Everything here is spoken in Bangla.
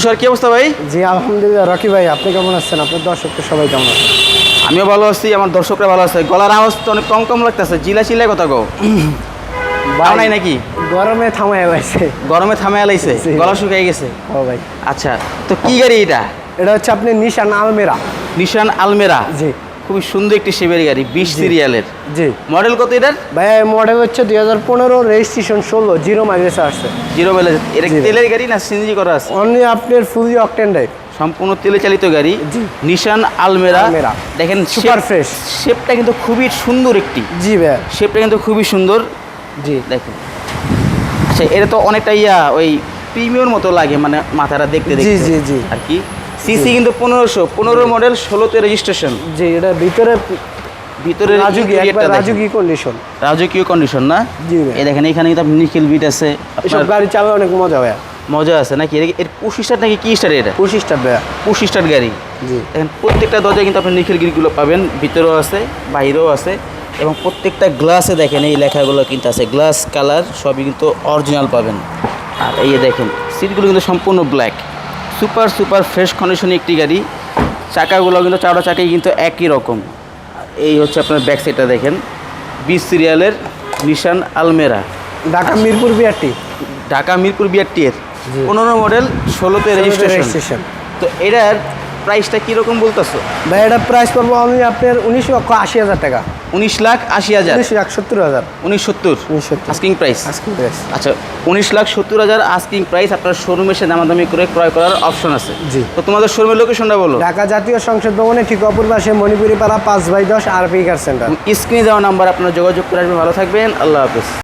তুষার কি অবস্থা ভাই? জি আলহামদুলিল্লাহ। রকি ভাই আপনি কেমন আছেন? আপনার দর্শককে সবাই কেমন আছেন? আমিও ভালো আছি, আমার দর্শকরা ভালো আছে। গলার আওয়াজ তো অনেক কম কম লাগতেছে, জিলা চিল্লাই কথা কও। ভাই নাই নাকি? গরমে থামায় গেছে। গরমে থামে আলাইছে, জি। গলা শুকিয়ে গেছে। ও ভাই, আচ্ছা, তো কি গাড়ি এটা? এটা হচ্ছে আপনি নিশান আলমেরা। নিশান আলমেরা। জি খুবই সুন্দর একটি শেপের গাড়ি, 20 সিরিয়ালের। জি মডেল কত এটার? ভাই মডেল হচ্ছে 2015, রেজিস্ট্রেশন 16, জিরো মাইলেজ আসছে। Zero mileage. এটা জি। তেলের গাড়ি না সিএনজি করা আছে? অনলি আপনার ফুলি অকটেন ড্রাইভ। সম্পূর্ণ তেলে চালিত গাড়ি। জি। নিশান আলমেরা। আলমেরা। দেখেন সুপার ফ্রেশ। শেপটা কিন্তু খুবই সুন্দর একটি। জি ভাই। শেপটা কিন্তু খুবই সুন্দর। জি দেখেন, আচ্ছা এটা তো অনেকটা ওই প্রিমিয়র মতো লাগে, মানে মাথাটা দেখতে জি দেখতে জি জি আর কি। সিসি কিন্তু 1500 মডেল, 16তে রেজিস্ট্রেশন। জি এটা ভিতরে ভিতরে রাজুকি কন্ডিশন। রাজকীয় কন্ডিশন না? জি ভাই। এই দেখেন এখানে কিন্তু আপনি নিকেল বিট আছে, এসব আপনার গাড়ি চালানো অনেক মজা ভাই। মজা আছে নাকি? এর পুশ স্টার্ট নাকি কি স্টার্ট এটা? 25 স্টার ভাই। পুশ স্টার্ট গাড়ি। জি দেখেন প্রত্যেকটা দরজায় কিন্তু আপনি নিকেল গিটগুলো পাবেন, ভিতরেও আছে বাইরেও আছে, এবং প্রত্যেকটা গ্লাসে দেখেন এই লেখাগুলো কিন্তু আছে, গ্লাস কালার সবই কিন্তু অরিজিনাল পাবেন। আর এই যে দেখেন সিটগুলো কিন্তু সম্পূর্ণ ব্ল্যাক, সুপার সুপার ফ্রেশ কন্ডিশনে একটি গাড়ি। চাকাগুলো কিন্তু চারটা চাকাই কিন্তু একই রকম। এই হচ্ছে আপনার ব্যাক সাইডটা দেখেন, 20 সিরিয়ালের নিশান আলমেরা, ঢাকা মিরপুর বিআরটি। ঢাকা মিরপুর বিআরটি এর জি। 15 মডেল, 16তে রেজিস্ট্রেশন। রেজিস্ট্রেশন। তো এটার প্রাইসটা কীরকম বলতেছো? ভাই এটা প্রাইস পড়বো আমি আপনার 19,80,000 টাকা। 19,80,000। 19,70,000। 1970 1970 আস্কিং প্রাইস। আজকে প্রাইস। আচ্ছা, 19,70,000 আস্কিং প্রাইস। আপনার শোরুমে এসে দামাদামি করে ক্রয় করার অপশন আছে। জি। তো তোমাদের শোরুমের লোকেশনটা বলো। ঢাকা জাতীয় সংসদ ভবনে ঠিক অপর পাশে মণিপুরি পাড়া 5/10 আরপি কার সেন্টার। স্ক্রিনে দেওয়া নাম্বার আপনারা যোগাযোগ করে আসবেন। ভালো থাকবেন, আল্লাহ হাফেজ।